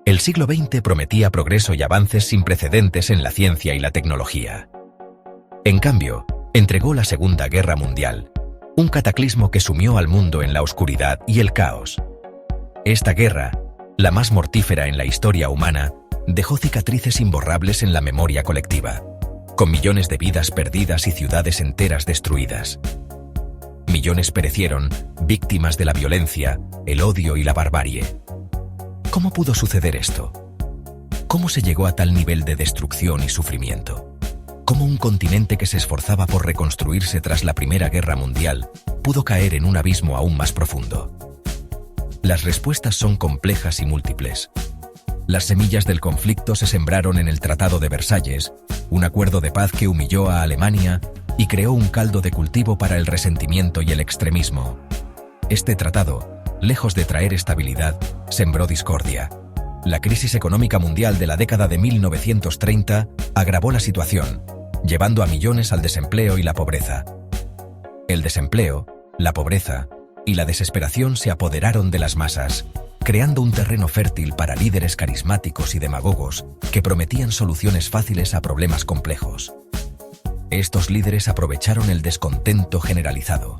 El siglo XX prometía progreso y avances sin precedentes en la ciencia y la tecnología. En cambio, entregó la Segunda Guerra Mundial, un cataclismo que sumió al mundo en la oscuridad y el caos. Esta guerra, la más mortífera en la historia humana, dejó cicatrices imborrables en la memoria colectiva, con millones de vidas perdidas y ciudades enteras destruidas. Millones perecieron, víctimas de la violencia, el odio y la barbarie. ¿Cómo pudo suceder esto? ¿Cómo se llegó a tal nivel de destrucción y sufrimiento? ¿Cómo un continente que se esforzaba por reconstruirse tras la Primera Guerra Mundial pudo caer en un abismo aún más profundo? Las respuestas son complejas y múltiples. Las semillas del conflicto se sembraron en el Tratado de Versalles, un acuerdo de paz que humilló a Alemania y creó un caldo de cultivo para el resentimiento y el extremismo. Este tratado, lejos de traer estabilidad, sembró discordia. La crisis económica mundial de la década de 1930 agravó la situación, llevando a millones al desempleo y la pobreza. El desempleo, la pobreza y la desesperación se apoderaron de las masas, creando un terreno fértil para líderes carismáticos y demagogos que prometían soluciones fáciles a problemas complejos. Estos líderes aprovecharon el descontento generalizado.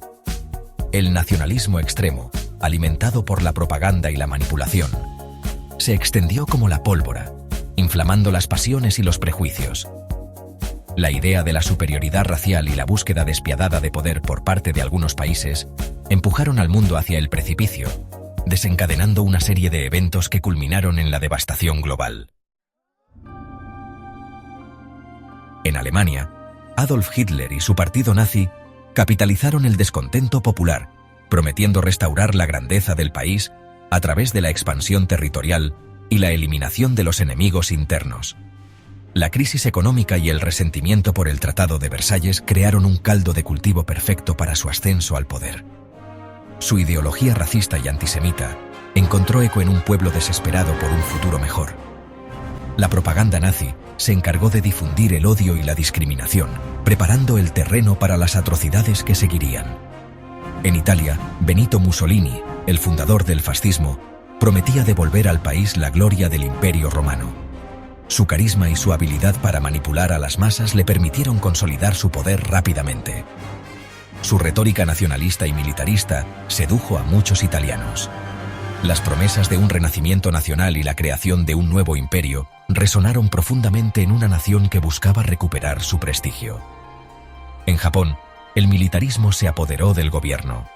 El nacionalismo extremo, alimentado por la propaganda y la manipulación, se extendió como la pólvora, inflamando las pasiones y los prejuicios. La idea de la superioridad racial y la búsqueda despiadada de poder por parte de algunos países empujaron al mundo hacia el precipicio, desencadenando una serie de eventos que culminaron en la devastación global. En Alemania, Adolf Hitler y su partido nazi capitalizaron el descontento popular, prometiendo restaurar la grandeza del país a través de la expansión territorial y la eliminación de los enemigos internos. La crisis económica y el resentimiento por el Tratado de Versalles crearon un caldo de cultivo perfecto para su ascenso al poder. Su ideología racista y antisemita encontró eco en un pueblo desesperado por un futuro mejor. La propaganda nazi se encargó de difundir el odio y la discriminación, preparando el terreno para las atrocidades que seguirían. En Italia, Benito Mussolini, el fundador del fascismo, prometía devolver al país la gloria del Imperio Romano. Su carisma y su habilidad para manipular a las masas le permitieron consolidar su poder rápidamente. Su retórica nacionalista y militarista sedujo a muchos italianos. Las promesas de un renacimiento nacional y la creación de un nuevo imperio resonaron profundamente en una nación que buscaba recuperar su prestigio. En Japón, el militarismo se apoderó del gobierno.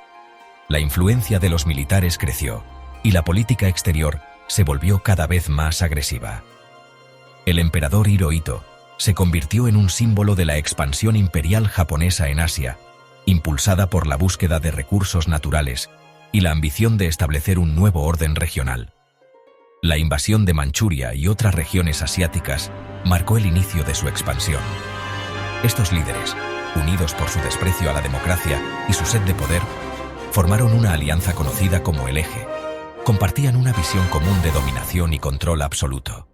La influencia de los militares creció y la política exterior se volvió cada vez más agresiva. El emperador Hirohito se convirtió en un símbolo de la expansión imperial japonesa en Asia, impulsada por la búsqueda de recursos naturales y la ambición de establecer un nuevo orden regional. La invasión de Manchuria y otras regiones asiáticas marcó el inicio de su expansión. Estos líderes, unidos por su desprecio a la democracia y su sed de poder, formaron una alianza conocida como el Eje. Compartían una visión común de dominación y control absoluto.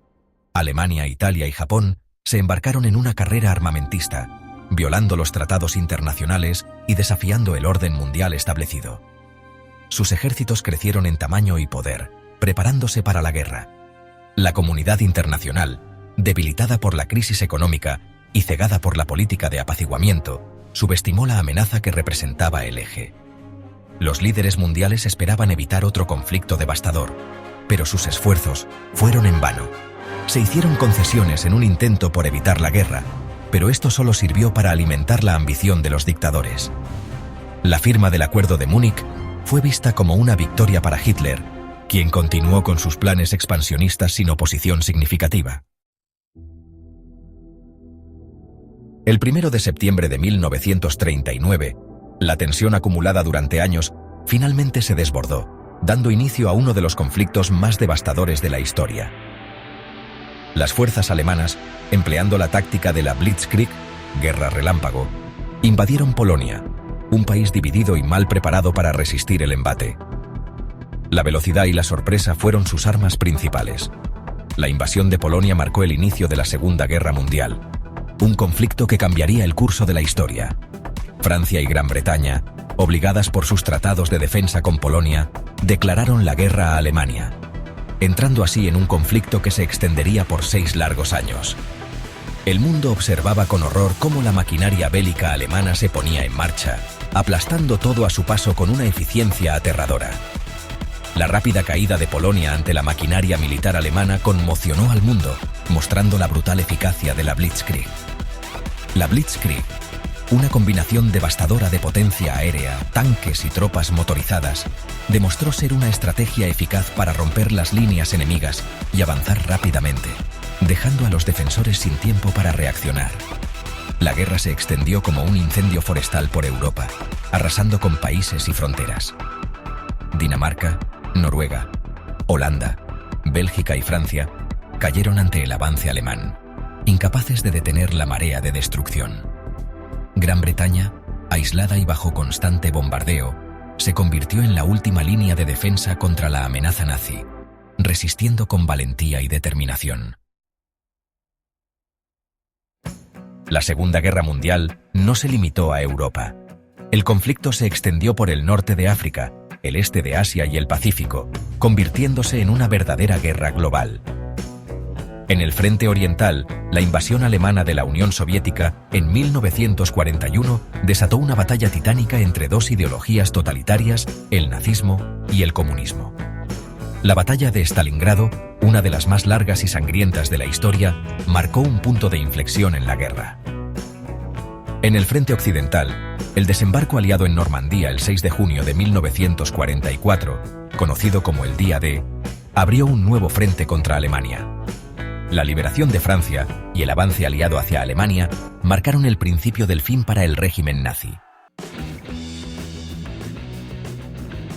Alemania, Italia y Japón se embarcaron en una carrera armamentista, violando los tratados internacionales y desafiando el orden mundial establecido. Sus ejércitos crecieron en tamaño y poder, preparándose para la guerra. La comunidad internacional, debilitada por la crisis económica y cegada por la política de apaciguamiento, subestimó la amenaza que representaba el Eje. Los líderes mundiales esperaban evitar otro conflicto devastador, pero sus esfuerzos fueron en vano. Se hicieron concesiones en un intento por evitar la guerra, pero esto solo sirvió para alimentar la ambición de los dictadores. La firma del Acuerdo de Múnich fue vista como una victoria para Hitler, quien continuó con sus planes expansionistas sin oposición significativa. El 1 de septiembre de 1939, la tensión acumulada durante años finalmente se desbordó, dando inicio a uno de los conflictos más devastadores de la historia. Las fuerzas alemanas, empleando la táctica de la Blitzkrieg, guerra relámpago, invadieron Polonia, un país dividido y mal preparado para resistir el embate. La velocidad y la sorpresa fueron sus armas principales. La invasión de Polonia marcó el inicio de la Segunda Guerra Mundial, un conflicto que cambiaría el curso de la historia. Francia y Gran Bretaña, obligadas por sus tratados de defensa con Polonia, declararon la guerra a Alemania. entrando así en un conflicto que se extendería por 6 largos años. El mundo observaba con horror cómo la maquinaria bélica alemana se ponía en marcha, aplastando todo a su paso con una eficiencia aterradora. La rápida caída de Polonia ante la maquinaria militar alemana conmocionó al mundo, mostrando la brutal eficacia de la Blitzkrieg. La Blitzkrieg, una combinación devastadora de potencia aérea, tanques y tropas motorizadas, demostró ser una estrategia eficaz para romper las líneas enemigas y avanzar rápidamente, dejando a los defensores sin tiempo para reaccionar. La guerra se extendió como un incendio forestal por Europa, arrasando con países y fronteras. Dinamarca, Noruega, Holanda, Bélgica y Francia cayeron ante el avance alemán, incapaces de detener la marea de destrucción. Gran Bretaña, aislada y bajo constante bombardeo, se convirtió en la última línea de defensa contra la amenaza nazi, resistiendo con valentía y determinación. La Segunda Guerra Mundial no se limitó a Europa. El conflicto se extendió por el norte de África, el este de Asia y el Pacífico, convirtiéndose en una verdadera guerra global. En el frente oriental, la invasión alemana de la Unión Soviética en 1941 desató una batalla titánica entre dos ideologías totalitarias, el nazismo y el comunismo. La batalla de Stalingrado, una de las más largas y sangrientas de la historia, marcó un punto de inflexión en la guerra. En el frente occidental, el desembarco aliado en Normandía el 6 de junio de 1944, conocido como el Día D, abrió un nuevo frente contra Alemania. La liberación de Francia y el avance aliado hacia Alemania marcaron el principio del fin para el régimen nazi.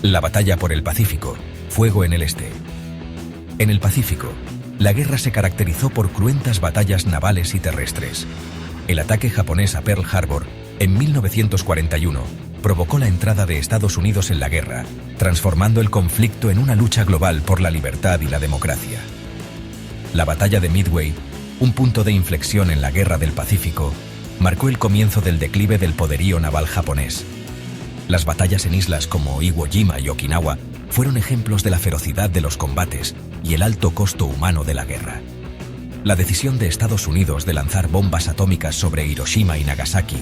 La batalla por el Pacífico, fuego en el este. En el Pacífico, la guerra se caracterizó por cruentas batallas navales y terrestres. El ataque japonés a Pearl Harbor, en 1941, provocó la entrada de Estados Unidos en la guerra, transformando el conflicto en una lucha global por la libertad y la democracia. La batalla de Midway, un punto de inflexión en la Guerra del Pacífico, marcó el comienzo del declive del poderío naval japonés. Las batallas en islas como Iwo Jima y Okinawa fueron ejemplos de la ferocidad de los combates y el alto costo humano de la guerra. La decisión de Estados Unidos de lanzar bombas atómicas sobre Hiroshima y Nagasaki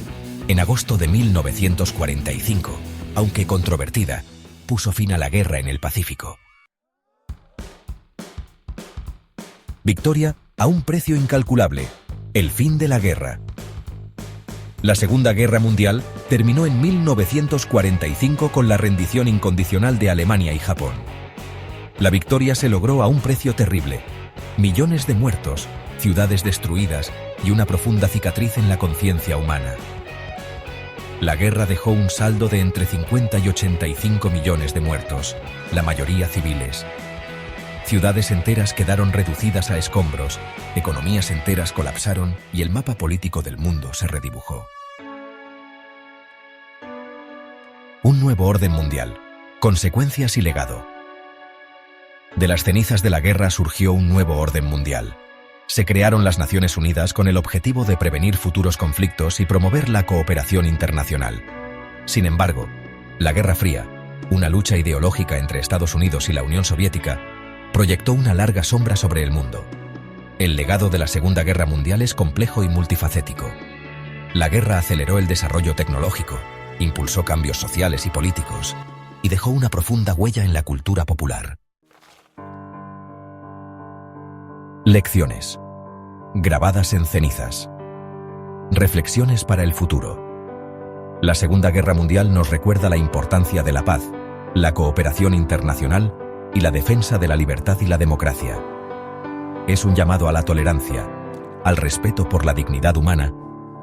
en agosto de 1945, aunque controvertida, puso fin a la guerra en el Pacífico. Victoria a un precio incalculable. El fin de la guerra. La Segunda Guerra Mundial terminó en 1945 con la rendición incondicional de Alemania y Japón. La victoria se logró a un precio terrible. Millones de muertos, ciudades destruidas y una profunda cicatriz en la conciencia humana. La guerra dejó un saldo de entre 50 y 85 millones de muertos, la mayoría civiles. Ciudades enteras quedaron reducidas a escombros, economías enteras colapsaron y el mapa político del mundo se redibujó. Un nuevo orden mundial, consecuencias y legado. De las cenizas de la guerra surgió un nuevo orden mundial. Se crearon las Naciones Unidas con el objetivo de prevenir futuros conflictos y promover la cooperación internacional. Sin embargo, la Guerra Fría, una lucha ideológica entre Estados Unidos y la Unión Soviética, proyectó una larga sombra sobre el mundo. El legado de la Segunda Guerra Mundial es complejo y multifacético. La guerra aceleró el desarrollo tecnológico, impulsó cambios sociales y políticos, y dejó una profunda huella en la cultura popular. Lecciones. Grabadas en cenizas. Reflexiones para el futuro. La Segunda Guerra Mundial nos recuerda la importancia de la paz, la cooperación internacional y la defensa de la libertad y la democracia. Es un llamado a la tolerancia, al respeto por la dignidad humana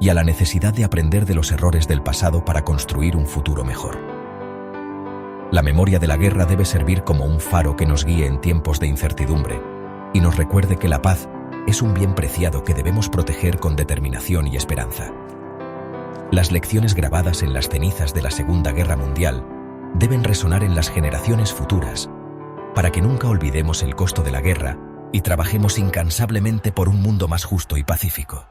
y a la necesidad de aprender de los errores del pasado para construir un futuro mejor. La memoria de la guerra debe servir como un faro que nos guíe en tiempos de incertidumbre y nos recuerde que la paz es un bien preciado que debemos proteger con determinación y esperanza. Las lecciones grabadas en las cenizas de la Segunda Guerra Mundial deben resonar en las generaciones futuras para que nunca olvidemos el costo de la guerra y trabajemos incansablemente por un mundo más justo y pacífico.